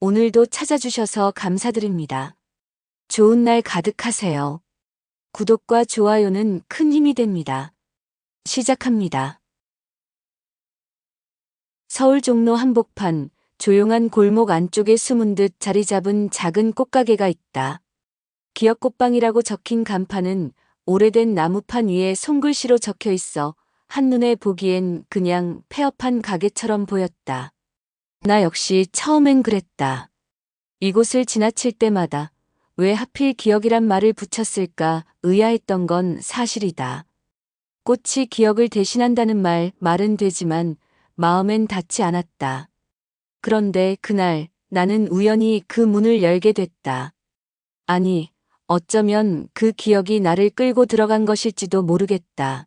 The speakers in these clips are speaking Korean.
오늘도 찾아주셔서 감사드립니다. 좋은 날 가득하세요. 구독과 좋아요는 큰 힘이 됩니다. 시작합니다. 서울 종로 한복판, 조용한 골목 안쪽에 숨은 듯 자리 잡은 작은 꽃가게가 있다. 기억꽃방이라고 적힌 간판은 오래된 나무판 위에 손글씨로 적혀 있어 한눈에 보기엔 그냥 폐업한 가게처럼 보였다. 나 역시 처음엔 그랬다. 이곳을 지나칠 때마다 왜 하필 기억이란 말을 붙였을까 의아했던 건 사실이다. 꽃이 기억을 대신한다는 말은 되지만 마음엔 닿지 않았다. 그런데 그날 나는 우연히 그 문을 열게 됐다. 아니, 어쩌면 그 기억이 나를 끌고 들어간 것일지도 모르겠다.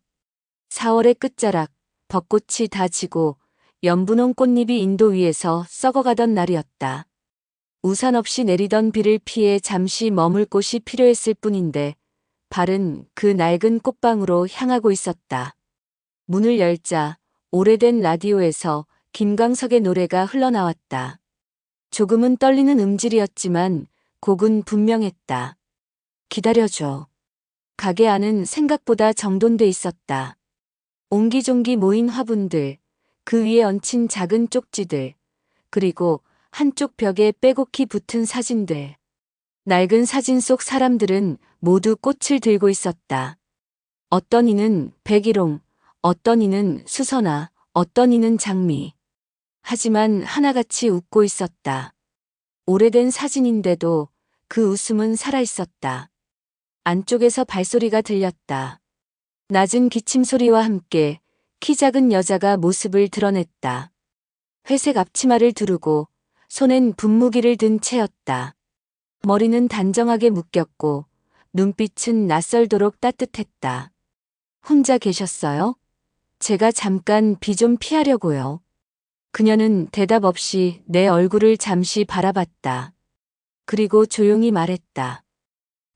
4월의 끝자락, 벚꽃이 다 지고 연분홍 꽃잎이 인도 위에서 썩어가던 날이었다. 우산 없이 내리던 비를 피해 잠시 머물 곳이 필요했을 뿐인데 발은 그 낡은 꽃방으로 향하고 있었다. 문을 열자 오래된 라디오에서 김광석의 노래가 흘러나왔다. 조금은 떨리는 음질이었지만 곡은 분명했다. 기다려줘. 가게 안은 생각보다 정돈돼 있었다. 옹기종기 모인 화분들, 그 위에 얹힌 작은 쪽지들, 그리고 한쪽 벽에 빼곡히 붙은 사진들. 낡은 사진 속 사람들은 모두 꽃을 들고 있었다. 어떤 이는 백일홍, 어떤 이는 수선화, 어떤 이는 장미. 하지만 하나같이 웃고 있었다. 오래된 사진인데도 그 웃음은 살아있었다. 안쪽에서 발소리가 들렸다. 낮은 기침소리와 함께 키 작은 여자가 모습을 드러냈다. 회색 앞치마를 두르고 손엔 분무기를 든 채였다. 머리는 단정하게 묶였고 눈빛은 낯설도록 따뜻했다. 혼자 계셨어요? 제가 잠깐 비 좀 피하려고요. 그녀는 대답 없이 내 얼굴을 잠시 바라봤다. 그리고 조용히 말했다.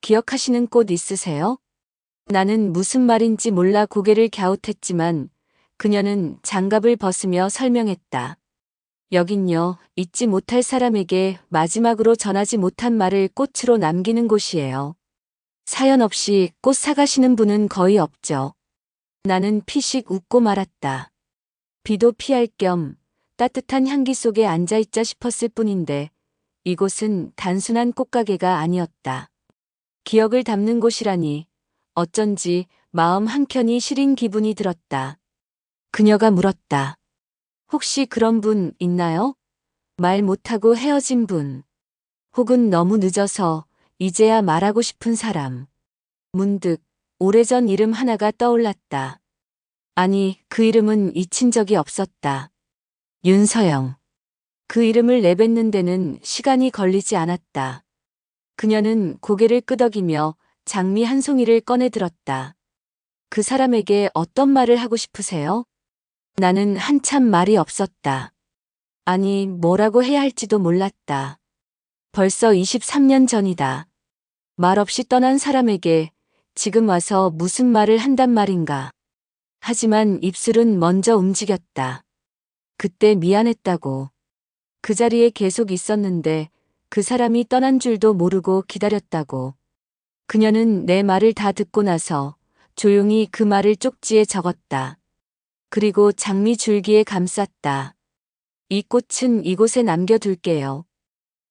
기억하시는 꽃 있으세요? 나는 무슨 말인지 몰라 고개를 갸웃했지만 그녀는 장갑을 벗으며 설명했다. 여긴요, 잊지 못할 사람에게 마지막으로 전하지 못한 말을 꽃으로 남기는 곳이에요. 사연 없이 꽃 사가시는 분은 거의 없죠. 나는 피식 웃고 말았다. 비도 피할 겸 따뜻한 향기 속에 앉아있자 싶었을 뿐인데 이곳은 단순한 꽃가게가 아니었다. 기억을 담는 곳이라니 어쩐지 마음 한켠이 시린 기분이 들었다. 그녀가 물었다. 혹시 그런 분 있나요? 말 못하고 헤어진 분. 혹은 너무 늦어서 이제야 말하고 싶은 사람. 문득 오래전 이름 하나가 떠올랐다. 아니, 그 이름은 잊힌 적이 없었다. 윤서영. 그 이름을 내뱉는 데는 시간이 걸리지 않았다. 그녀는 고개를 끄덕이며 장미 한 송이를 꺼내 들었다. 그 사람에게 어떤 말을 하고 싶으세요? 나는 한참 말이 없었다. 아니, 뭐라고 해야 할지도 몰랐다. 벌써 23년 전이다. 말없이 떠난 사람에게 지금 와서 무슨 말을 한단 말인가. 하지만 입술은 먼저 움직였다. 그때 미안했다고. 그 자리에 계속 있었는데 그 사람이 떠난 줄도 모르고 기다렸다고. 그녀는 내 말을 다 듣고 나서 조용히 그 말을 쪽지에 적었다. 그리고 장미 줄기에 감쌌다. 이 꽃은 이곳에 남겨둘게요.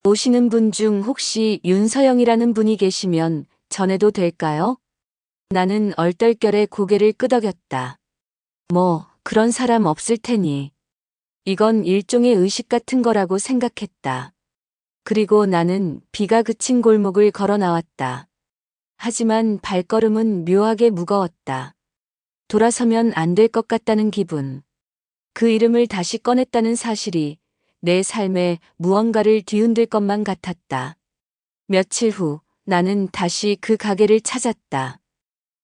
오시는 분 중 혹시 윤서영이라는 분이 계시면 전해도 될까요? 나는 얼떨결에 고개를 끄덕였다. 뭐, 그런 사람 없을 테니. 이건 일종의 의식 같은 거라고 생각했다. 그리고 나는 비가 그친 골목을 걸어 나왔다. 하지만 발걸음은 묘하게 무거웠다. 돌아서면 안 될 것 같다는 기분. 그 이름을 다시 꺼냈다는 사실이 내 삶에 무언가를 뒤흔들 것만 같았다. 며칠 후 나는 다시 그 가게를 찾았다.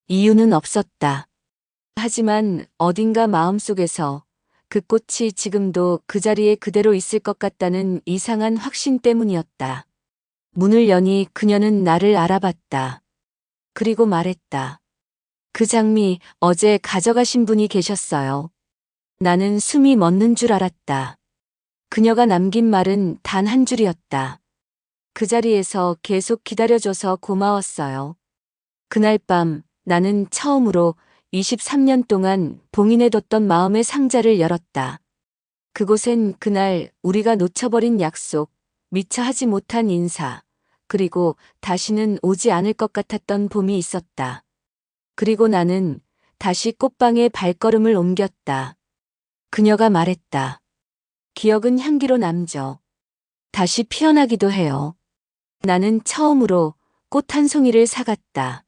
이유는 없었다. 하지만 어딘가 마음속에서 그 꽃이 지금도 그 자리에 그대로 있을 것 같다는 이상한 확신 때문이었다. 문을 여니 그녀는 나를 알아봤다. 그리고 말했다. 그 장미 어제 가져가신 분이 계셨어요. 나는 숨이 멎는 줄 알았다. 그녀가 남긴 말은 단 한 줄이었다. 그 자리에서 계속 기다려줘서 고마웠어요. 그날 밤 나는 처음으로 23년 동안 봉인해뒀던 마음의 상자를 열었다. 그곳엔 그날 우리가 놓쳐버린 약속, 미처 하지 못한 인사, 그리고 다시는 오지 않을 것 같았던 봄이 있었다. 그리고 나는 다시 꽃방에 발걸음을 옮겼다. 그녀가 말했다. 기억은 향기로 남죠. 다시 피어나기도 해요. 나는 처음으로 꽃 한 송이를 사갔다.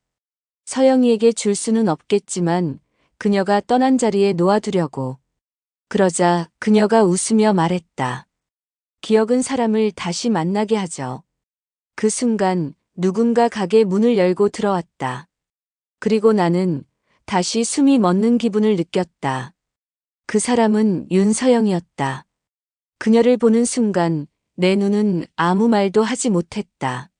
서영이에게 줄 수는 없겠지만 그녀가 떠난 자리에 놓아두려고. 그러자 그녀가 웃으며 말했다. 기억은 사람을 다시 만나게 하죠. 그 순간 누군가 가게 문을 열고 들어왔다. 그리고 나는 다시 숨이 멎는 기분을 느꼈다. 그 사람은 윤서영이었다. 그녀를 보는 순간 내 눈은 아무 말도 하지 못했다.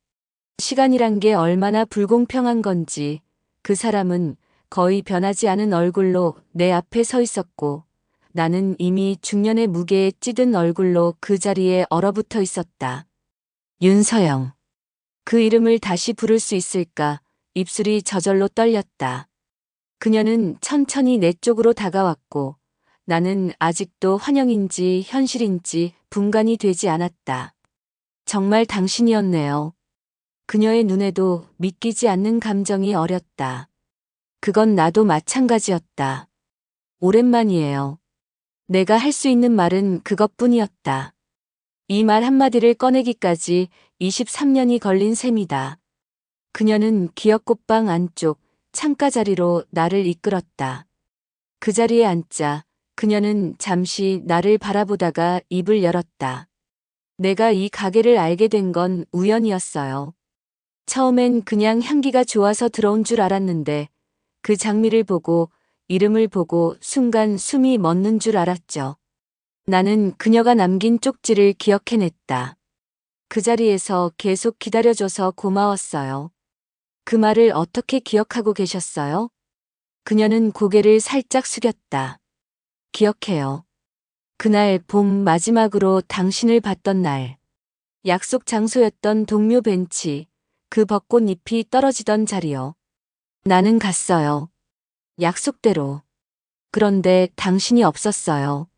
시간이란 게 얼마나 불공평한 건지 그 사람은 거의 변하지 않은 얼굴로 내 앞에 서 있었고 나는 이미 중년의 무게에 찌든 얼굴로 그 자리에 얼어붙어 있었다. 윤서영. 그 이름을 다시 부를 수 있을까? 입술이 저절로 떨렸다. 그녀는 천천히 내 쪽으로 다가왔고 나는 아직도 환영인지 현실인지 분간이 되지 않았다. 정말 당신이었네요. 그녀의 눈에도 믿기지 않는 감정이 어렸다. 그건 나도 마찬가지였다. 오랜만이에요. 내가 할 수 있는 말은 그것뿐이었다. 이 말 한마디를 꺼내기까지 23년이 걸린 셈이다. 그녀는 기억꽃방 안쪽 창가 자리로 나를 이끌었다. 그 자리에 앉자 그녀는 잠시 나를 바라보다가 입을 열었다. 내가 이 가게를 알게 된 건 우연이었어요. 처음엔 그냥 향기가 좋아서 들어온 줄 알았는데 그 장미를 보고 이름을 보고 순간 숨이 멎는 줄 알았죠. 나는 그녀가 남긴 쪽지를 기억해냈다. 그 자리에서 계속 기다려줘서 고마웠어요. 그 말을 어떻게 기억하고 계셨어요? 그녀는 고개를 살짝 숙였다. 기억해요. 그날 봄 마지막으로 당신을 봤던 날. 약속 장소였던 동묘 벤치, 그 벚꽃잎이 떨어지던 자리요. 나는 갔어요. 약속대로. 그런데 당신이 없었어요.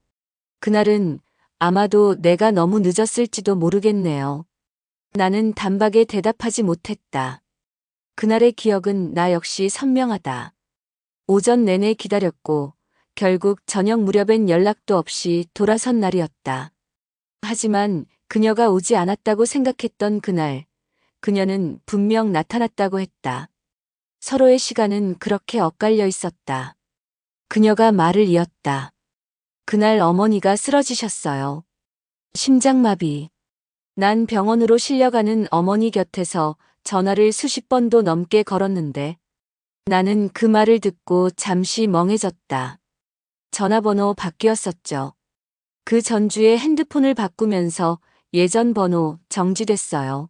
그날은 아마도 내가 너무 늦었을지도 모르겠네요. 나는 단박에 대답하지 못했다. 그날의 기억은 나 역시 선명하다. 오전 내내 기다렸고 결국 저녁 무렵엔 연락도 없이 돌아선 날이었다. 하지만 그녀가 오지 않았다고 생각했던 그날, 그녀는 분명 나타났다고 했다. 서로의 시간은 그렇게 엇갈려 있었다. 그녀가 말을 이었다. 그날 어머니가 쓰러지셨어요. 심장마비. 난 병원으로 실려가는 어머니 곁에서 전화를 수십 번도 넘게 걸었는데 나는 그 말을 듣고 잠시 멍해졌다. 전화번호 바뀌었었죠. 그 전주에 핸드폰을 바꾸면서 예전 번호 정지됐어요.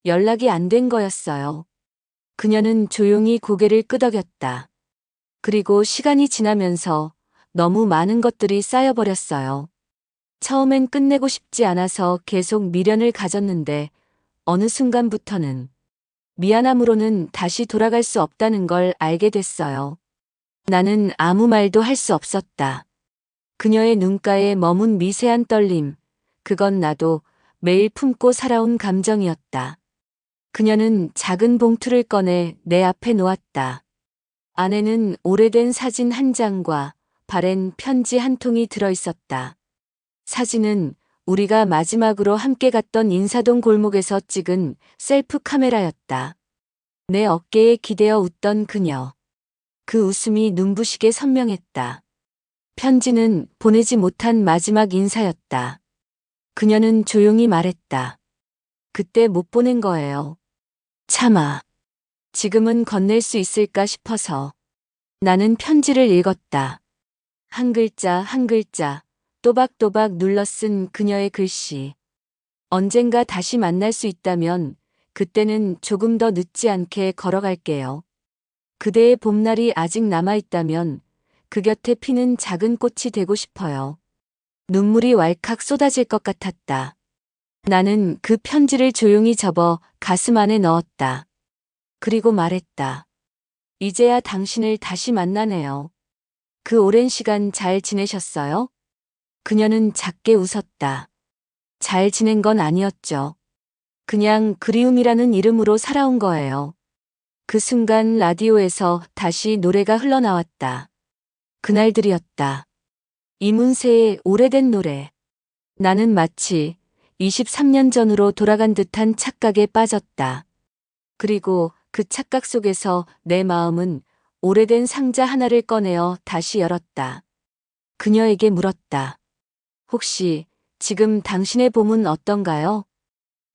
연락이 안 된 거였어요. 그녀는 조용히 고개를 끄덕였다. 그리고 시간이 지나면서 너무 많은 것들이 쌓여버렸어요. 처음엔 끝내고 싶지 않아서 계속 미련을 가졌는데 어느 순간부터는 미안함으로는 다시 돌아갈 수 없다는 걸 알게 됐어요. 나는 아무 말도 할 수 없었다. 그녀의 눈가에 머문 미세한 떨림, 그건 나도 매일 품고 살아온 감정이었다. 그녀는 작은 봉투를 꺼내 내 앞에 놓았다. 안에는 오래된 사진 한 장과 바랜 편지 한 통이 들어있었다. 사진은 우리가 마지막으로 함께 갔던 인사동 골목에서 찍은 셀프 카메라였다. 내 어깨에 기대어 웃던 그녀. 그 웃음이 눈부시게 선명했다. 편지는 보내지 못한 마지막 인사였다. 그녀는 조용히 말했다. 그때 못 보낸 거예요. 참아. 지금은 건넬 수 있을까 싶어서. 나는 편지를 읽었다. 한 글자 한 글자 또박또박 눌러 쓴 그녀의 글씨. 언젠가 다시 만날 수 있다면 그때는 조금 더 늦지 않게 걸어갈게요. 그대의 봄날이 아직 남아있다면 그 곁에 피는 작은 꽃이 되고 싶어요. 눈물이 왈칵 쏟아질 것 같았다. 나는 그 편지를 조용히 접어 가슴 안에 넣었다. 그리고 말했다. 이제야 당신을 다시 만나네요. 그 오랜 시간 잘 지내셨어요? 그녀는 작게 웃었다. 잘 지낸 건 아니었죠. 그냥 그리움이라는 이름으로 살아온 거예요. 그 순간 라디오에서 다시 노래가 흘러나왔다. 그날들이었다. 이문세의 오래된 노래. 나는 마치 23년 전으로 돌아간 듯한 착각에 빠졌다. 그리고 그 착각 속에서 내 마음은 오래된 상자 하나를 꺼내어 다시 열었다. 그녀에게 물었다. 혹시 지금 당신의 봄은 어떤가요?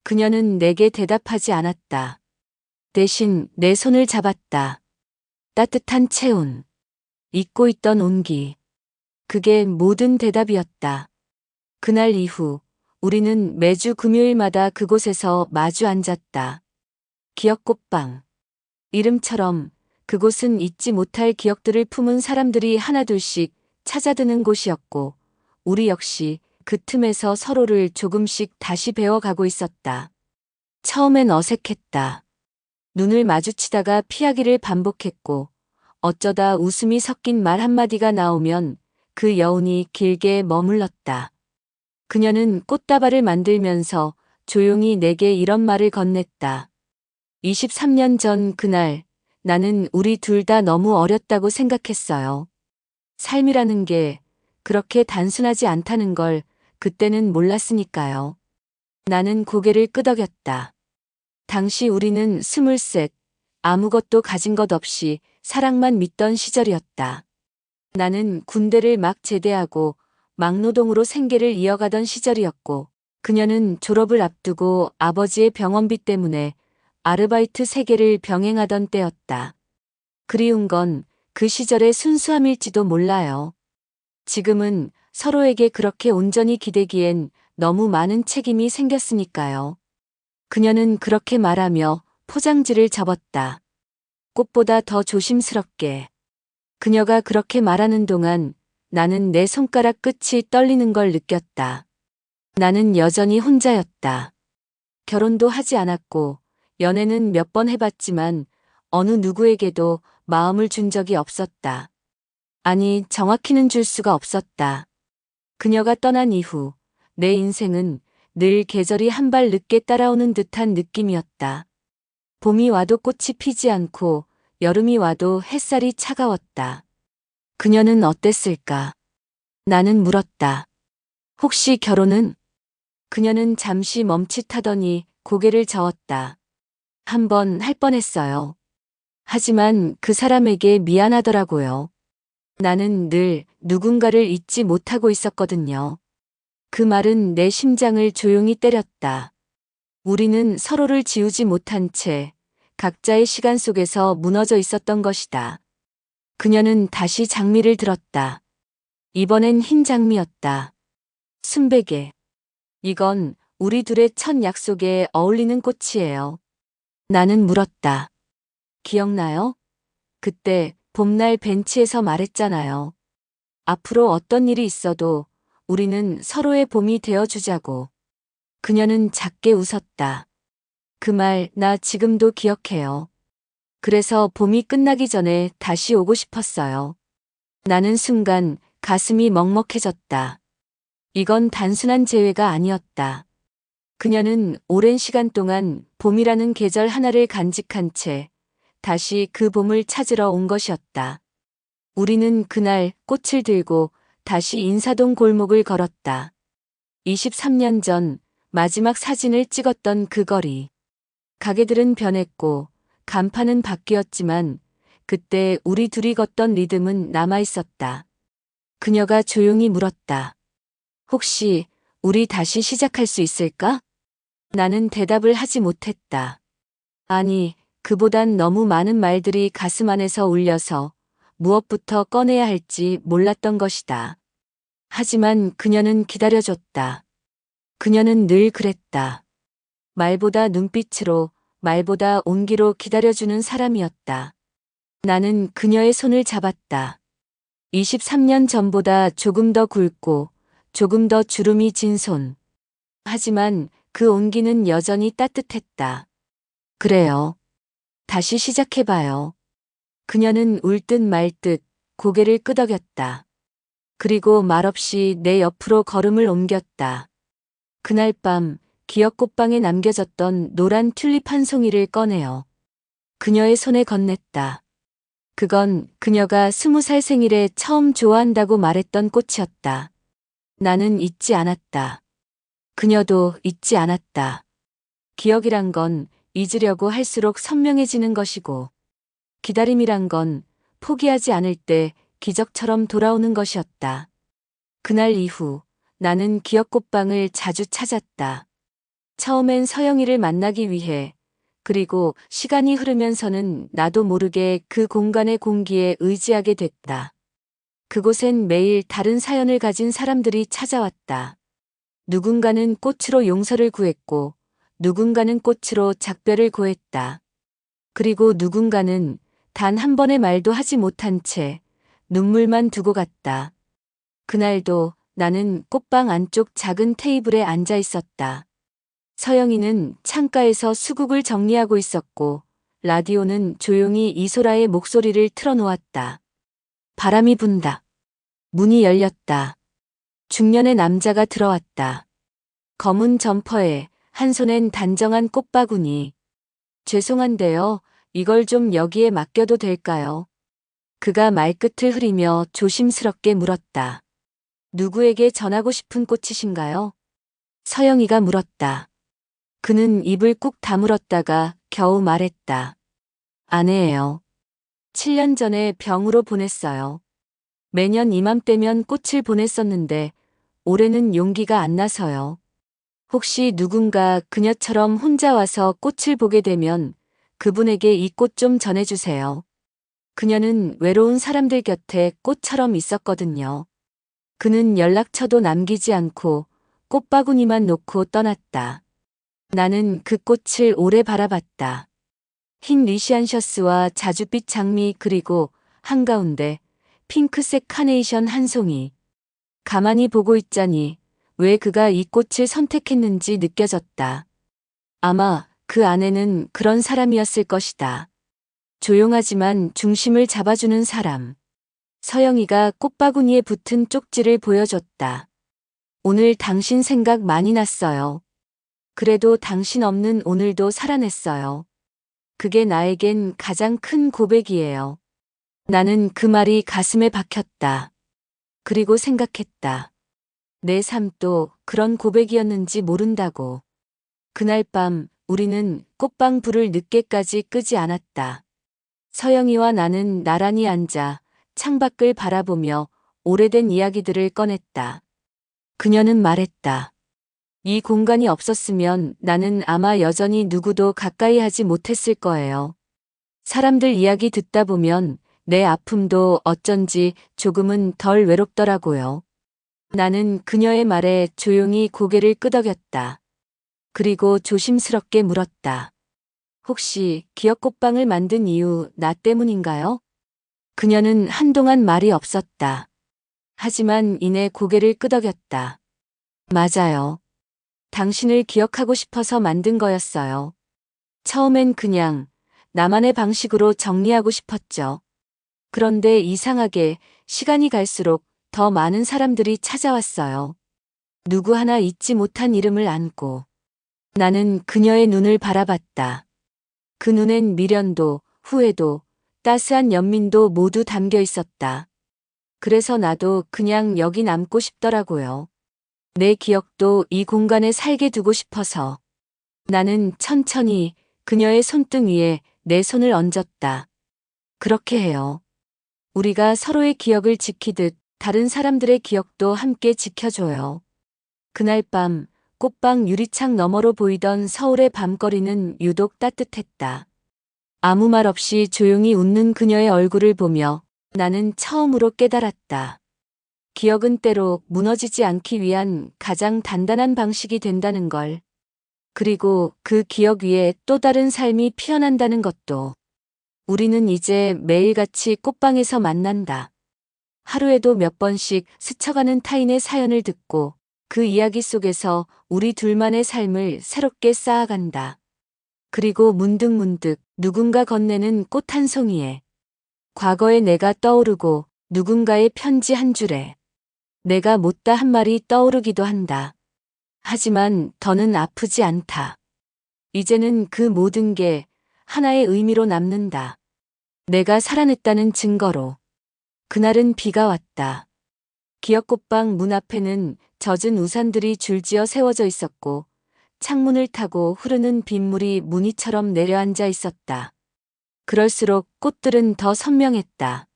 그녀는 내게 대답하지 않았다. 대신 내 손을 잡았다. 따뜻한 체온. 잊고 있던 온기. 그게 모든 대답이었다. 그날 이후 우리는 매주 금요일마다 그곳에서 마주 앉았다. 기억꽃방. 이름처럼 그곳은 잊지 못할 기억들을 품은 사람들이 하나둘씩 찾아드는 곳이었고, 우리 역시 그 틈에서 서로를 조금씩 다시 배워가고 있었다. 처음엔 어색했다. 눈을 마주치다가 피하기를 반복했고, 어쩌다 웃음이 섞인 말 한마디가 나오면 그 여운이 길게 머물렀다. 그녀는 꽃다발을 만들면서 조용히 내게 이런 말을 건넸다. 23년 전 그날 나는 우리 둘 다 너무 어렸다고 생각했어요. 삶이라는 게 그렇게 단순하지 않다는 걸 그때는 몰랐으니까요. 나는 고개를 끄덕였다. 당시 우리는 23, 아무것도 가진 것 없이 사랑만 믿던 시절이었다. 나는 군대를 막 제대하고 막노동으로 생계를 이어가던 시절이었고, 그녀는 졸업을 앞두고 아버지의 병원비 때문에 아르바이트 세계를 병행하던 때였다. 그리운 건 그 시절의 순수함일지도 몰라요. 지금은 서로에게 그렇게 온전히 기대기엔 너무 많은 책임이 생겼으니까요. 그녀는 그렇게 말하며 포장지를 접었다. 꽃보다 더 조심스럽게. 그녀가 그렇게 말하는 동안 나는 내 손가락 끝이 떨리는 걸 느꼈다. 나는 여전히 혼자였다. 결혼도 하지 않았고, 연애는 몇 번 해봤지만 어느 누구에게도 마음을 준 적이 없었다. 아니, 정확히는 줄 수가 없었다. 그녀가 떠난 이후 내 인생은 늘 계절이 한 발 늦게 따라오는 듯한 느낌이었다. 봄이 와도 꽃이 피지 않고 여름이 와도 햇살이 차가웠다. 그녀는 어땠을까? 나는 물었다. 혹시 결혼은? 그녀는 잠시 멈칫하더니 고개를 저었다. 한 번 할 뻔했어요. 하지만 그 사람에게 미안하더라고요. 나는 늘 누군가를 잊지 못하고 있었거든요. 그 말은 내 심장을 조용히 때렸다. 우리는 서로를 지우지 못한 채 각자의 시간 속에서 무너져 있었던 것이다. 그녀는 다시 장미를 들었다. 이번엔 흰 장미였다. 순백에. 이건 우리 둘의 첫 약속에 어울리는 꽃이에요. 나는 물었다. 기억나요? 그때 봄날 벤치에서 말했잖아요. 앞으로 어떤 일이 있어도 우리는 서로의 봄이 되어주자고. 그녀는 작게 웃었다. 그 말 나 지금도 기억해요. 그래서 봄이 끝나기 전에 다시 오고 싶었어요. 나는 순간 가슴이 먹먹해졌다. 이건 단순한 재회가 아니었다. 그녀는 오랜 시간 동안 봄이라는 계절 하나를 간직한 채 다시 그 봄을 찾으러 온 것이었다. 우리는 그날 꽃을 들고 다시 인사동 골목을 걸었다. 23년 전 마지막 사진을 찍었던 그 거리. 가게들은 변했고 간판은 바뀌었지만 그때 우리 둘이 걷던 리듬은 남아있었다. 그녀가 조용히 물었다. 혹시 우리 다시 시작할 수 있을까? 나는 대답을 하지 못했다. 아니, 그보단 너무 많은 말들이 가슴 안에서 울려서 무엇부터 꺼내야 할지 몰랐던 것이다. 하지만 그녀는 기다려줬다. 그녀는 늘 그랬다. 말보다 눈빛으로, 말보다 온기로 기다려주는 사람이었다. 나는 그녀의 손을 잡았다. 23년 전보다 조금 더 굵고 조금 더 주름이 진 손. 하지만 그 온기는 여전히 따뜻했다. 그래요. 다시 시작해봐요. 그녀는 울 듯 말 듯 고개를 끄덕였다. 그리고 말없이 내 옆으로 걸음을 옮겼다. 그날 밤 기억 꽃방에 남겨졌던 노란 튤립 한 송이를 꺼내어 그녀의 손에 건넸다. 그건 그녀가 20살 생일에 처음 좋아한다고 말했던 꽃이었다. 나는 잊지 않았다. 그녀도 잊지 않았다. 기억이란 건 잊으려고 할수록 선명해지는 것이고, 기다림이란 건 포기하지 않을 때 기적처럼 돌아오는 것이었다. 그날 이후 나는 기억꽃방을 자주 찾았다. 처음엔 서영이를 만나기 위해, 그리고 시간이 흐르면서는 나도 모르게 그 공간의 공기에 의지하게 됐다. 그곳엔 매일 다른 사연을 가진 사람들이 찾아왔다. 누군가는 꽃으로 용서를 구했고, 누군가는 꽃으로 작별을 고했다. 그리고 누군가는 단 한 번의 말도 하지 못한 채 눈물만 두고 갔다. 그날도 나는 꽃방 안쪽 작은 테이블에 앉아 있었다. 서영이는 창가에서 수국을 정리하고 있었고, 라디오는 조용히 이소라의 목소리를 틀어놓았다. 바람이 분다. 문이 열렸다. 중년의 남자가 들어왔다. 검은 점퍼에 한 손엔 단정한 꽃바구니. 죄송한데요. 이걸 좀 여기에 맡겨도 될까요? 그가 말끝을 흐리며 조심스럽게 물었다. 누구에게 전하고 싶은 꽃이신가요? 서영이가 물었다. 그는 입을 꾹 다물었다가 겨우 말했다. 아내예요. 7년 전에 병으로 보냈어요. 매년 이맘때면 꽃을 보냈었는데 올해는 용기가 안 나서요. 혹시 누군가 그녀처럼 혼자 와서 꽃을 보게 되면 그분에게 이 꽃 좀 전해주세요. 그녀는 외로운 사람들 곁에 꽃처럼 있었거든요. 그는 연락처도 남기지 않고 꽃바구니만 놓고 떠났다. 나는 그 꽃을 오래 바라봤다. 흰 리시안셔스와 자줏빛 장미 그리고 한가운데 핑크색 카네이션 한 송이. 가만히 보고 있자니 왜 그가 이 꽃을 선택했는지 느껴졌다. 아마 그 아내는 그런 사람이었을 것이다. 조용하지만 중심을 잡아주는 사람. 서영이가 꽃바구니에 붙은 쪽지를 보여줬다. 오늘 당신 생각 많이 났어요. 그래도 당신 없는 오늘도 살아냈어요. 그게 나에겐 가장 큰 고백이에요. 나는 그 말이 가슴에 박혔다. 그리고 생각했다. 내 삶도 그런 고백이었는지 모른다고. 그날 밤 우리는 꽃방 불을 늦게까지 끄지 않았다. 서영이와 나는 나란히 앉아 창밖을 바라보며 오래된 이야기들을 꺼냈다. 그녀는 말했다. 이 공간이 없었으면 나는 아마 여전히 누구도 가까이 하지 못했을 거예요. 사람들 이야기 듣다 보면 내 아픔도 어쩐지 조금은 덜 외롭더라고요. 나는 그녀의 말에 조용히 고개를 끄덕였다. 그리고 조심스럽게 물었다. 혹시 기억꽃방을 만든 이유 나 때문인가요? 그녀는 한동안 말이 없었다. 하지만 이내 고개를 끄덕였다. 맞아요. 당신을 기억하고 싶어서 만든 거였어요. 처음엔 그냥 나만의 방식으로 정리하고 싶었죠. 그런데 이상하게 시간이 갈수록 더 많은 사람들이 찾아왔어요. 누구 하나 잊지 못한 이름을 안고. 나는 그녀의 눈을 바라봤다. 그 눈엔 미련도, 후회도, 따스한 연민도 모두 담겨 있었다. 그래서 나도 그냥 여기 남고 싶더라고요. 내 기억도 이 공간에 살게 두고 싶어서. 나는 천천히 그녀의 손등 위에 내 손을 얹었다. 그렇게 해요. 우리가 서로의 기억을 지키듯 다른 사람들의 기억도 함께 지켜줘요. 그날 밤 꽃방 유리창 너머로 보이던 서울의 밤거리는 유독 따뜻했다. 아무 말 없이 조용히 웃는 그녀의 얼굴을 보며 나는 처음으로 깨달았다. 기억은 때로 무너지지 않기 위한 가장 단단한 방식이 된다는 걸. 그리고 그 기억 위에 또 다른 삶이 피어난다는 것도. 우리는 이제 매일같이 꽃방에서 만난다. 하루에도 몇 번씩 스쳐가는 타인의 사연을 듣고 그 이야기 속에서 우리 둘만의 삶을 새롭게 쌓아간다. 그리고 문득문득 누군가 건네는 꽃 한 송이에 과거의 내가 떠오르고 누군가의 편지 한 줄에 내가 못다 한 말이 떠오르기도 한다. 하지만 더는 아프지 않다. 이제는 그 모든 게 하나의 의미로 남는다. 내가 살아냈다는 증거로. 그날은 비가 왔다. 기억꽃방 문 앞에는 젖은 우산들이 줄지어 세워져 있었고 창문을 타고 흐르는 빗물이 무늬처럼 내려앉아 있었다. 그럴수록 꽃들은 더 선명했다.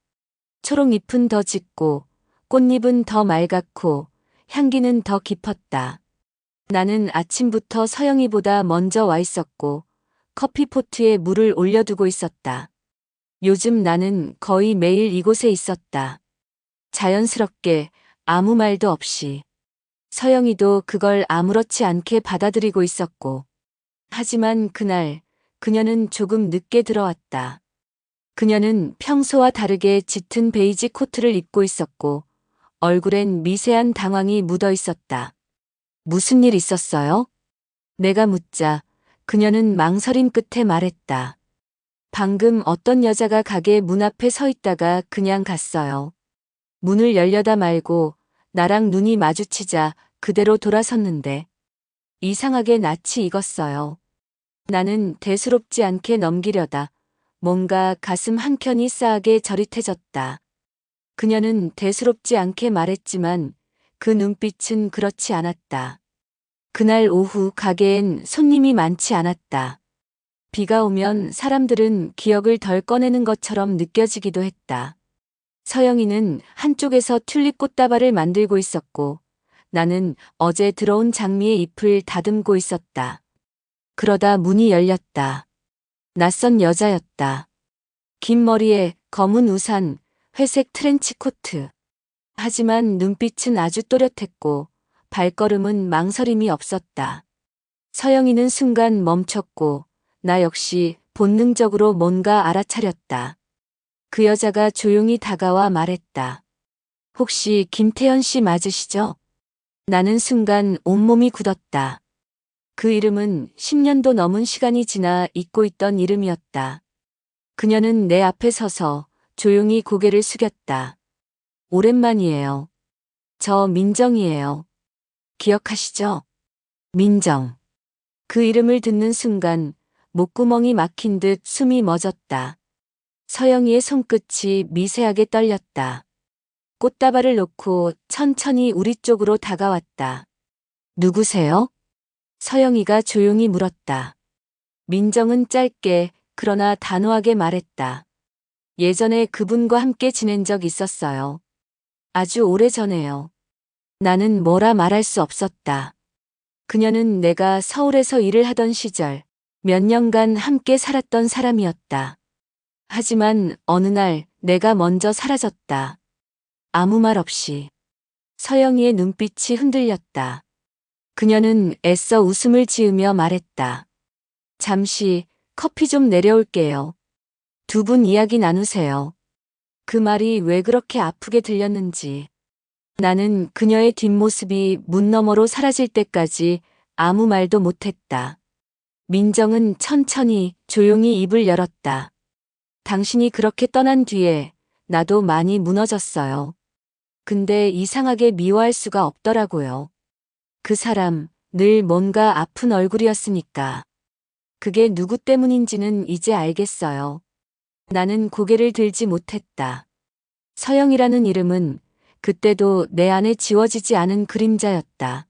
초록잎은 더 짙고 꽃잎은 더 맑았고 향기는 더 깊었다. 나는 아침부터 서영이보다 먼저 와 있었고 커피포트에 물을 올려두고 있었다. 요즘 나는 거의 매일 이곳에 있었다. 자연스럽게 아무 말도 없이. 서영이도 그걸 아무렇지 않게 받아들이고 있었고. 하지만 그날 그녀는 조금 늦게 들어왔다. 그녀는 평소와 다르게 짙은 베이지 코트를 입고 있었고 얼굴엔 미세한 당황이 묻어 있었다. 무슨 일 있었어요? 내가 묻자 그녀는 망설임 끝에 말했다. 방금 어떤 여자가 가게 문 앞에 서 있다가 그냥 갔어요. 문을 열려다 말고 나랑 눈이 마주치자 그대로 돌아섰는데 이상하게 낯이 익었어요. 나는 대수롭지 않게 넘기려다 뭔가 가슴 한켠이 싸하게 저릿해졌다. 그녀는 대수롭지 않게 말했지만 그 눈빛은 그렇지 않았다. 그날 오후 가게엔 손님이 많지 않았다. 비가 오면 사람들은 기억을 덜 꺼내는 것처럼 느껴지기도 했다. 서영이는 한쪽에서 튤립 꽃다발을 만들고 있었고 나는 어제 들어온 장미의 잎을 다듬고 있었다. 그러다 문이 열렸다. 낯선 여자였다. 긴 머리에 검은 우산, 회색 트렌치 코트. 하지만 눈빛은 아주 또렷했고 발걸음은 망설임이 없었다. 서영이는 순간 멈췄고 나 역시 본능적으로 뭔가 알아차렸다. 그 여자가 조용히 다가와 말했다. 혹시 김태현 씨 맞으시죠? 나는 순간 온몸이 굳었다. 그 이름은 10년도 넘은 시간이 지나 잊고 있던 이름이었다. 그녀는 내 앞에 서서 조용히 고개를 숙였다. 오랜만이에요. 저 민정이에요. 기억하시죠? 민정. 그 이름을 듣는 순간 목구멍이 막힌 듯 숨이 멎었다. 서영이의 손끝이 미세하게 떨렸다. 꽃다발을 놓고 천천히 우리 쪽으로 다가왔다. 누구세요? 서영이가 조용히 물었다. 민정은 짧게 그러나 단호하게 말했다. 예전에 그분과 함께 지낸 적 있었어요. 아주 오래전에요. 나는 뭐라 말할 수 없었다. 그녀는 내가 서울에서 일을 하던 시절 몇 년간 함께 살았던 사람이었다. 하지만 어느 날 내가 먼저 사라졌다. 아무 말 없이. 서영이의 눈빛이 흔들렸다. 그녀는 애써 웃음을 지으며 말했다. 잠시 커피 좀 내려올게요. 두 분 이야기 나누세요. 그 말이 왜 그렇게 아프게 들렸는지. 나는 그녀의 뒷모습이 문 너머로 사라질 때까지 아무 말도 못했다. 민정은 천천히 조용히 입을 열었다. 당신이 그렇게 떠난 뒤에 나도 많이 무너졌어요. 근데 이상하게 미워할 수가 없더라고요. 그 사람, 늘 뭔가 아픈 얼굴이었으니까. 그게 누구 때문인지는 이제 알겠어요. 나는 고개를 들지 못했다. 서영이라는 이름은 그때도 내 안에 지워지지 않은 그림자였다.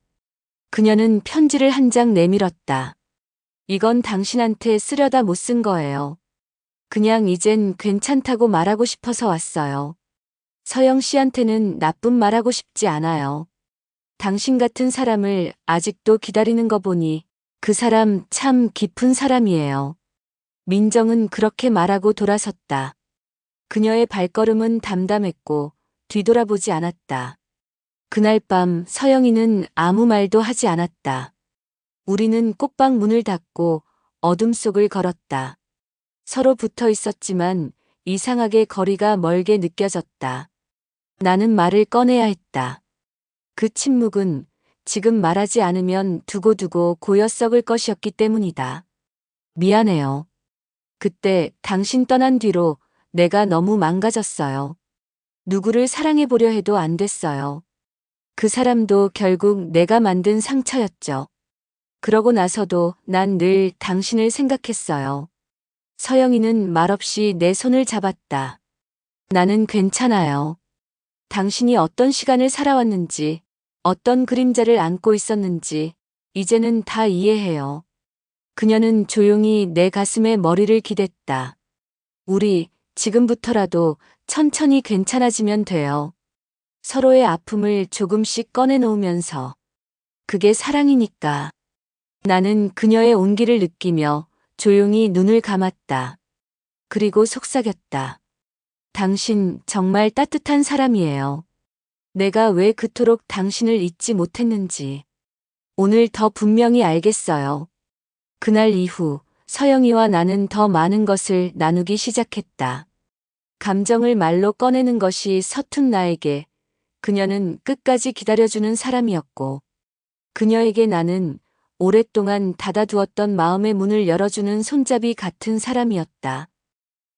그녀는 편지를 한 장 내밀었다. 이건 당신한테 쓰려다 못 쓴 거예요. 그냥 이젠 괜찮다고 말하고 싶어서 왔어요. 서영 씨한테는 나쁜 말하고 싶지 않아요. 당신 같은 사람을 아직도 기다리는 거 보니 그 사람 참 깊은 사람이에요. 민정은 그렇게 말하고 돌아섰다. 그녀의 발걸음은 담담했고 뒤돌아보지 않았다. 그날 밤 서영이는 아무 말도 하지 않았다. 우리는 꽃방 문을 닫고 어둠 속을 걸었다. 서로 붙어 있었지만 이상하게 거리가 멀게 느껴졌다. 나는 말을 꺼내야 했다. 그 침묵은 지금 말하지 않으면 두고두고 고여 썩을 것이었기 때문이다. 미안해요. 그때 당신 떠난 뒤로 내가 너무 망가졌어요. 누구를 사랑해보려 해도 안 됐어요. 그 사람도 결국 내가 만든 상처였죠. 그러고 나서도 난 늘 당신을 생각했어요. 서영이는 말없이 내 손을 잡았다. 나는 괜찮아요. 당신이 어떤 시간을 살아왔는지, 어떤 그림자를 안고 있었는지, 이제는 다 이해해요. 그녀는 조용히 내 가슴에 머리를 기댔다. 우리 지금부터라도 천천히 괜찮아지면 돼요. 서로의 아픔을 조금씩 꺼내놓으면서. 그게 사랑이니까. 나는 그녀의 온기를 느끼며 조용히 눈을 감았다. 그리고 속삭였다. 당신 정말 따뜻한 사람이에요. 내가 왜 그토록 당신을 잊지 못했는지. 오늘 더 분명히 알겠어요. 그날 이후 서영이와 나는 더 많은 것을 나누기 시작했다. 감정을 말로 꺼내는 것이 서툰 나에게 그녀는 끝까지 기다려주는 사람이었고, 그녀에게 나는 오랫동안 닫아두었던 마음의 문을 열어주는 손잡이 같은 사람이었다.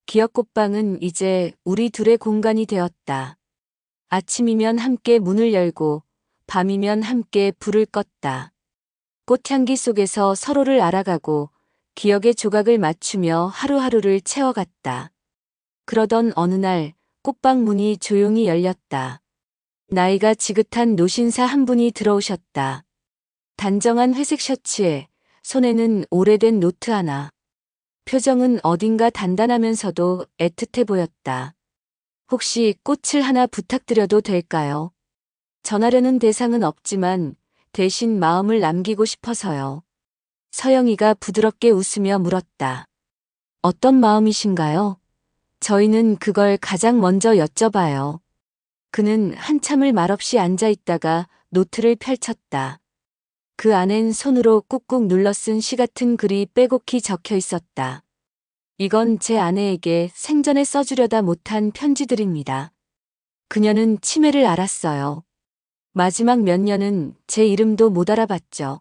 기억꽃방은 이제 우리 둘의 공간이 되었다. 아침이면 함께 문을 열고 밤이면 함께 불을 껐다. 꽃향기 속에서 서로를 알아가고 기억의 조각을 맞추며 하루하루를 채워갔다. 그러던 어느 날 꽃방 문이 조용히 열렸다. 나이가 지긋한 노신사 한 분이 들어오셨다. 단정한 회색 셔츠에 손에는 오래된 노트 하나. 표정은 어딘가 단단하면서도 애틋해 보였다. 혹시 꽃을 하나 부탁드려도 될까요? 전하려는 대상은 없지만 대신 마음을 남기고 싶어서요. 서영이가 부드럽게 웃으며 물었다. 어떤 마음이신가요? 저희는 그걸 가장 먼저 여쭤봐요. 그는 한참을 말없이 앉아 있다가 노트를 펼쳤다. 그 안엔 손으로 꾹꾹 눌러 쓴 시 같은 글이 빼곡히 적혀 있었다. 이건 제 아내에게 생전에 써주려다 못한 편지들입니다. 그녀는 치매를 앓았어요. 마지막 몇 년은 제 이름도 못 알아봤죠.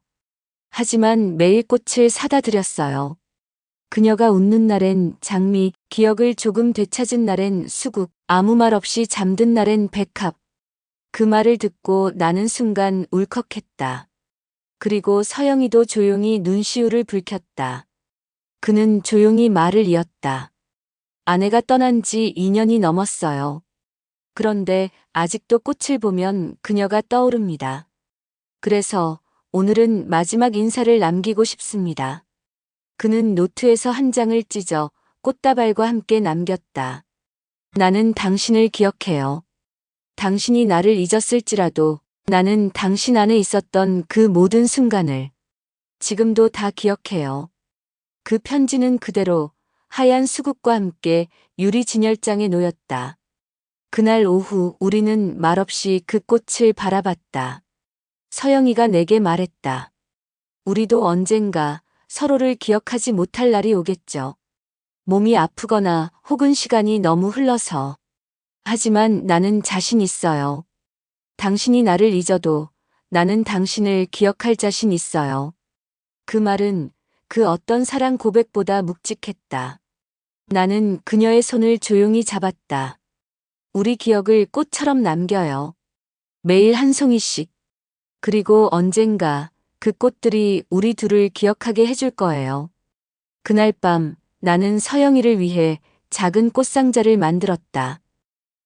하지만 매일 꽃을 사다 드렸어요. 그녀가 웃는 날엔 장미, 기억을 조금 되찾은 날엔 수국, 아무 말 없이 잠든 날엔 백합. 그 말을 듣고 나는 순간 울컥했다. 그리고 서영이도 조용히 눈시울을 붉혔다. 그는 조용히 말을 이었다. 아내가 떠난 지 2년이 넘었어요. 그런데 아직도 꽃을 보면 그녀가 떠오릅니다. 그래서 오늘은 마지막 인사를 남기고 싶습니다. 그는 노트에서 한 장을 찢어 꽃다발과 함께 남겼다. 나는 당신을 기억해요. 당신이 나를 잊었을지라도 나는 당신 안에 있었던 그 모든 순간을 지금도 다 기억해요. 그 편지는 그대로 하얀 수국과 함께 유리 진열장에 놓였다. 그날 오후 우리는 말없이 그 꽃을 바라봤다. 서영이가 내게 말했다. 우리도 언젠가 서로를 기억하지 못할 날이 오겠죠. 몸이 아프거나 혹은 시간이 너무 흘러서. 하지만 나는 자신 있어요. 당신이 나를 잊어도 나는 당신을 기억할 자신 있어요. 그 말은 그 어떤 사랑 고백보다 묵직했다. 나는 그녀의 손을 조용히 잡았다. 우리 기억을 꽃처럼 남겨요. 매일 한 송이씩. 그리고 언젠가 그 꽃들이 우리 둘을 기억하게 해줄 거예요. 그날 밤 나는 서영이를 위해 작은 꽃상자를 만들었다.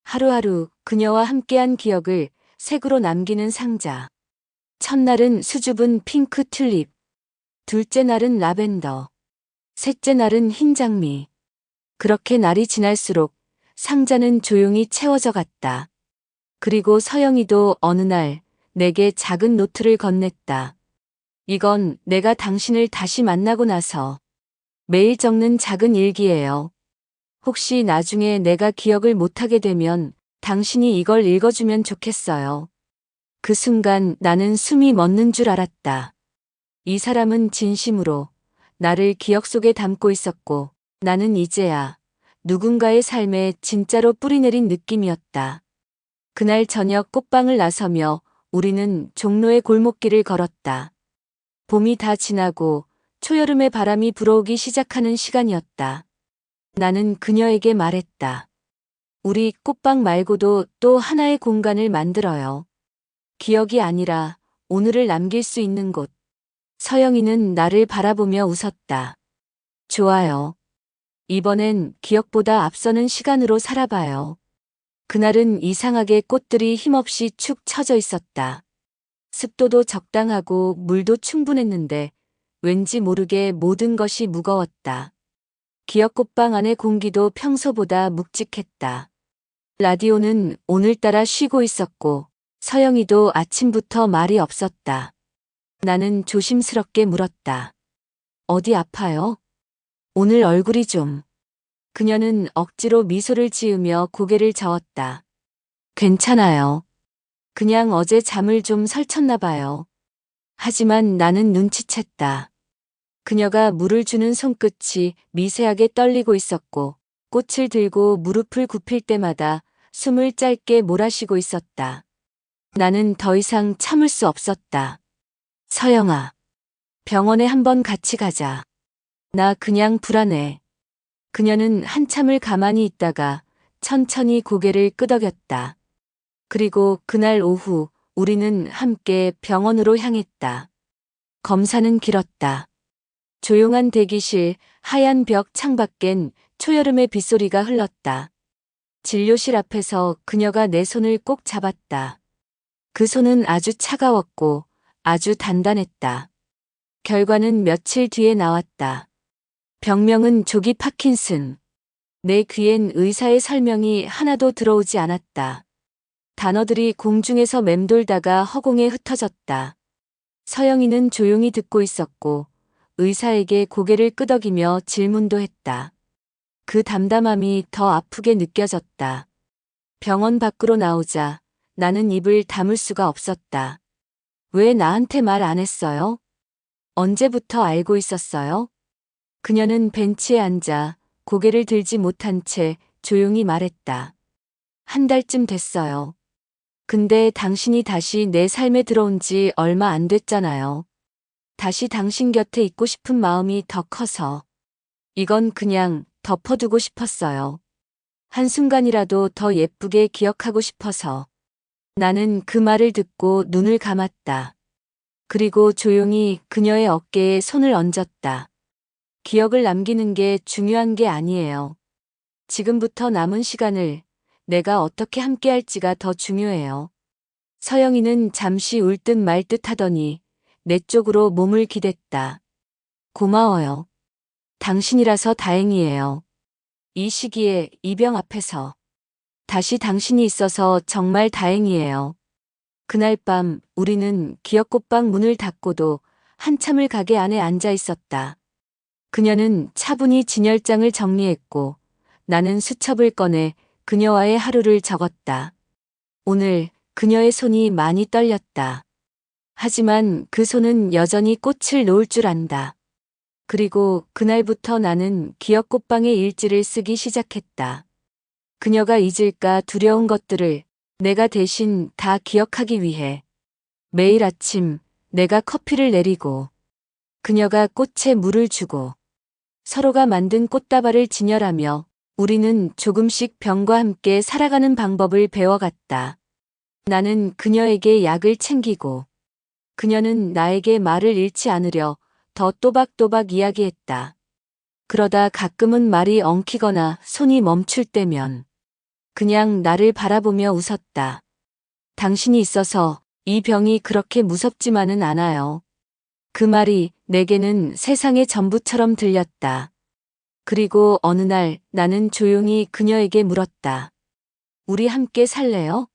하루하루 그녀와 함께한 기억을 색으로 남기는 상자. 첫날은 수줍은 핑크 튤립. 둘째 날은 라벤더. 셋째 날은 흰 장미. 그렇게 날이 지날수록 상자는 조용히 채워져 갔다. 그리고 서영이도 어느 날 내게 작은 노트를 건넸다. 이건 내가 당신을 다시 만나고 나서 매일 적는 작은 일기예요. 혹시 나중에 내가 기억을 못하게 되면 당신이 이걸 읽어주면 좋겠어요. 그 순간 나는 숨이 멎는 줄 알았다. 이 사람은 진심으로 나를 기억 속에 담고 있었고 나는 이제야 누군가의 삶에 진짜로 뿌리내린 느낌이었다. 그날 저녁 꽃방을 나서며 우리는 종로의 골목길을 걸었다. 봄이 다 지나고 초여름의 바람이 불어오기 시작하는 시간이었다. 나는 그녀에게 말했다. 우리 꽃방 말고도 또 하나의 공간을 만들어요. 기억이 아니라 오늘을 남길 수 있는 곳. 서영이는 나를 바라보며 웃었다. 좋아요. 이번엔 기억보다 앞서는 시간으로 살아봐요. 그날은 이상하게 꽃들이 힘없이 축 처져 있었다. 습도도 적당하고 물도 충분했는데 왠지 모르게 모든 것이 무거웠다. 기억꽃방 안의 공기도 평소보다 묵직했다. 라디오는 오늘따라 쉬고 있었고 서영이도 아침부터 말이 없었다. 나는 조심스럽게 물었다. 어디 아파요? 오늘 얼굴이 좀. 그녀는 억지로 미소를 지으며 고개를 저었다. 괜찮아요. 그냥 어제 잠을 좀 설쳤나 봐요. 하지만 나는 눈치챘다. 그녀가 물을 주는 손끝이 미세하게 떨리고 있었고 꽃을 들고 무릎을 굽힐 때마다 숨을 짧게 몰아쉬고 있었다. 나는 더 이상 참을 수 없었다. 서영아, 병원에 한번 같이 가자. 나 그냥 불안해. 그녀는 한참을 가만히 있다가 천천히 고개를 끄덕였다. 그리고 그날 오후 우리는 함께 병원으로 향했다. 검사는 길었다. 조용한 대기실, 하얀 벽 창밖엔 초여름의 빗소리가 흘렀다. 진료실 앞에서 그녀가 내 손을 꼭 잡았다. 그 손은 아주 차가웠고 아주 단단했다. 결과는 며칠 뒤에 나왔다. 병명은 조기 파킨슨. 내 귀엔 의사의 설명이 하나도 들어오지 않았다. 단어들이 공중에서 맴돌다가 허공에 흩어졌다. 서영이는 조용히 듣고 있었고 의사에게 고개를 끄덕이며 질문도 했다. 그 담담함이 더 아프게 느껴졌다. 병원 밖으로 나오자 나는 입을 다물 수가 없었다. 왜 나한테 말 안 했어요? 언제부터 알고 있었어요? 그녀는 벤치에 앉아 고개를 들지 못한 채 조용히 말했다. 한 달쯤 됐어요. 근데 당신이 다시 내 삶에 들어온 지 얼마 안 됐잖아요. 다시 당신 곁에 있고 싶은 마음이 더 커서. 이건 그냥 덮어두고 싶었어요. 한순간이라도 더 예쁘게 기억하고 싶어서. 나는 그 말을 듣고 눈을 감았다. 그리고 조용히 그녀의 어깨에 손을 얹었다. 기억을 남기는 게 중요한 게 아니에요. 지금부터 남은 시간을 내가 어떻게 함께할지가 더 중요해요. 서영이는 잠시 울 듯 말 듯 하더니 내 쪽으로 몸을 기댔다. 고마워요. 당신이라서 다행이에요. 이 시기에 이 병 앞에서 다시 당신이 있어서 정말 다행이에요. 그날 밤 우리는 기억꽃방 문을 닫고도 한참을 가게 안에 앉아 있었다. 그녀는 차분히 진열장을 정리했고 나는 수첩을 꺼내 그녀와의 하루를 적었다. 오늘 그녀의 손이 많이 떨렸다. 하지만 그 손은 여전히 꽃을 놓을 줄 안다. 그리고 그날부터 나는 기억꽃방의 일지를 쓰기 시작했다. 그녀가 잊을까 두려운 것들을 내가 대신 다 기억하기 위해. 매일 아침 내가 커피를 내리고 그녀가 꽃에 물을 주고 서로가 만든 꽃다발을 진열하며 우리는 조금씩 병과 함께 살아가는 방법을 배워갔다. 나는 그녀에게 약을 챙기고 그녀는 나에게 말을 잃지 않으려 더 또박또박 이야기했다. 그러다 가끔은 말이 엉키거나 손이 멈출 때면 그냥 나를 바라보며 웃었다. 당신이 있어서 이 병이 그렇게 무섭지만은 않아요. 그 말이 내게는 세상의 전부처럼 들렸다. 그리고 어느 날 나는 조용히 그녀에게 물었다. 우리 함께 살래요?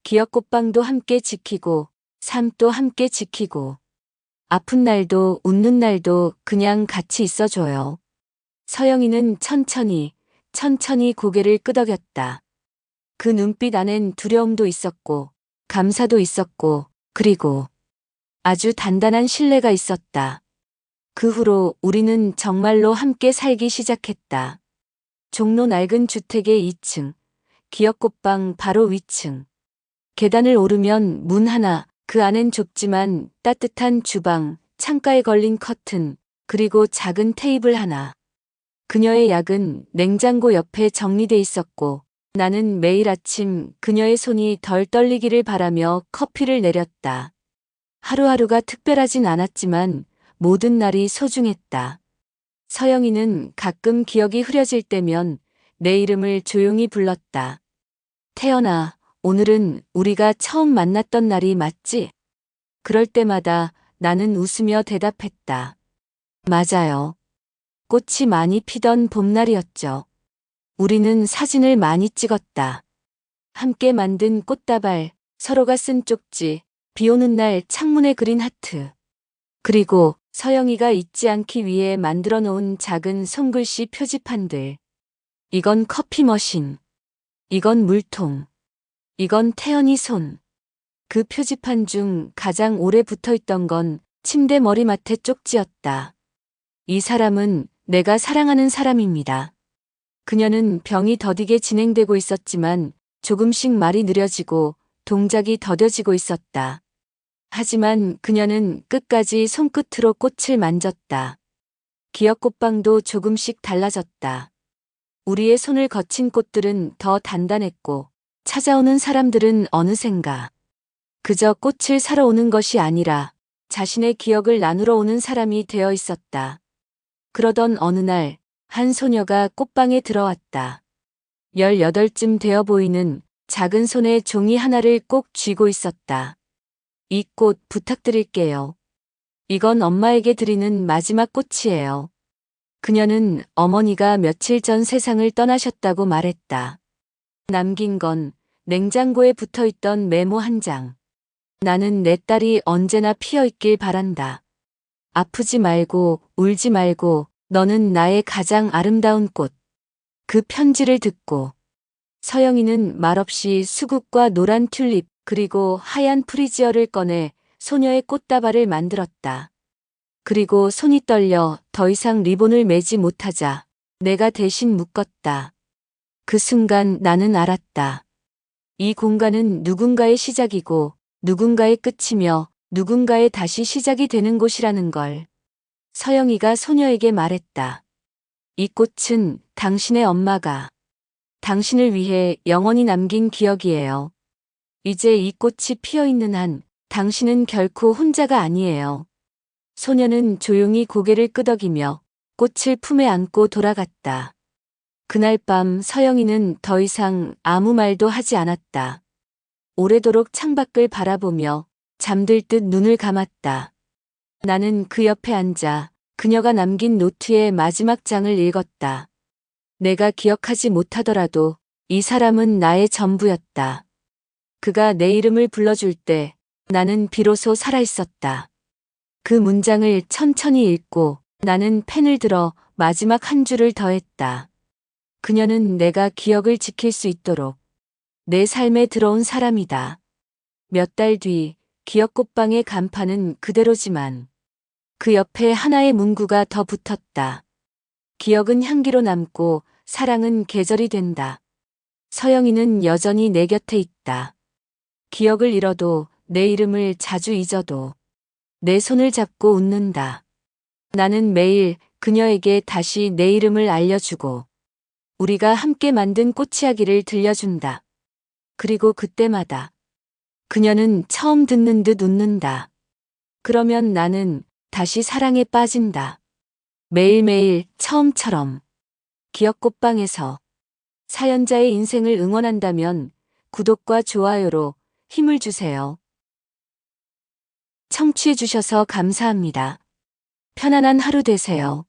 기억꽃방도 함께 지키고 삶도 함께 지키고 아픈 날도 웃는 날도 그냥 같이 있어줘요. 서영이는 천천히 고개를 끄덕였다. 그 눈빛 안엔 두려움도 있었고 감사도 있었고 그리고 아주 단단한 신뢰가 있었다. 그 후로 우리는 정말로 함께 살기 시작했다. 종로 낡은 주택의 2층, 기억꽃방 바로 위층. 계단을 오르면 문 하나, 그 안엔 좁지만 따뜻한 주방, 창가에 걸린 커튼, 그리고 작은 테이블 하나. 그녀의 약은 냉장고 옆에 정리돼 있었고 나는 매일 아침 그녀의 손이 덜 떨리기를 바라며 커피를 내렸다. 하루하루가 특별하진 않았지만 모든 날이 소중했다. 서영이는 가끔 기억이 흐려질 때면 내 이름을 조용히 불렀다. 태연아, 오늘은 우리가 처음 만났던 날이 맞지? 그럴 때마다 나는 웃으며 대답했다. 맞아요. 꽃이 많이 피던 봄날이었죠. 우리는 사진을 많이 찍었다. 함께 만든 꽃다발, 서로가 쓴 쪽지, 비 오는 날 창문에 그린 하트. 그리고 서영이가 잊지 않기 위해 만들어 놓은 작은 손글씨 표지판들. 이건 커피 머신. 이건 물통. 이건 태연이 손. 그 표지판 중 가장 오래 붙어 있던 건 침대 머리맡의 쪽지였다. 이 사람은 내가 사랑하는 사람입니다. 그녀는 병이 더디게 진행되고 있었지만 조금씩 말이 느려지고 동작이 더뎌지고 있었다. 하지만 그녀는 끝까지 손끝으로 꽃을 만졌다. 기억꽃방도 조금씩 달라졌다. 우리의 손을 거친 꽃들은 더 단단했고 찾아오는 사람들은 어느샌가 그저 꽃을 사러 오는 것이 아니라 자신의 기억을 나누러 오는 사람이 되어 있었다. 그러던 어느 날 한 소녀가 꽃방에 들어왔다. 18쯤 되어 보이는 작은 손에 종이 하나를 꼭 쥐고 있었다. 이 꽃 부탁드릴게요. 이건 엄마에게 드리는 마지막 꽃이에요. 그녀는 어머니가 며칠 전 세상을 떠나셨다고 말했다. 남긴 건 냉장고에 붙어 있던 메모 한 장. 나는 내 딸이 언제나 피어 있길 바란다. 아프지 말고 울지 말고 너는 나의 가장 아름다운 꽃. 그 편지를 듣고 서영이는 말없이 수국과 노란 튤립 그리고 하얀 프리지어를 꺼내 소녀의 꽃다발을 만들었다. 그리고 손이 떨려 더 이상 리본을 매지 못하자 내가 대신 묶었다. 그 순간 나는 알았다. 이 공간은 누군가의 시작이고 누군가의 끝이며 누군가의 다시 시작이 되는 곳이라는 걸. 서영이가 소녀에게 말했다. 이 꽃은 당신의 엄마가 당신을 위해 영원히 남긴 기억이에요. 이제 이 꽃이 피어 있는 한 당신은 결코 혼자가 아니에요. 소녀는 조용히 고개를 끄덕이며 꽃을 품에 안고 돌아갔다. 그날 밤 서영이는 더 이상 아무 말도 하지 않았다. 오래도록 창밖을 바라보며 잠들 듯 눈을 감았다. 나는 그 옆에 앉아 그녀가 남긴 노트의 마지막 장을 읽었다. 내가 기억하지 못하더라도 이 사람은 나의 전부였다. 그가 내 이름을 불러줄 때 나는 비로소 살아있었다. 그 문장을 천천히 읽고 나는 펜을 들어 마지막 한 줄을 더했다. 그녀는 내가 기억을 지킬 수 있도록 내 삶에 들어온 사람이다. 몇 달 뒤 기억꽃방의 간판은 그대로지만 그 옆에 하나의 문구가 더 붙었다. 기억은 향기로 남고 사랑은 계절이 된다. 서영이는 여전히 내 곁에 있다. 기억을 잃어도 내 이름을 자주 잊어도 내 손을 잡고 웃는다. 나는 매일 그녀에게 다시 내 이름을 알려주고 우리가 함께 만든 꽃 이야기를 들려준다. 그리고 그때마다 그녀는 처음 듣는 듯 웃는다. 그러면 나는 다시 사랑에 빠진다. 매일매일 처음처럼. 기억꽃방에서 사연자의 인생을 응원한다면 구독과 좋아요로 힘을 주세요. 청취해주셔서 감사합니다. 편안한 하루 되세요.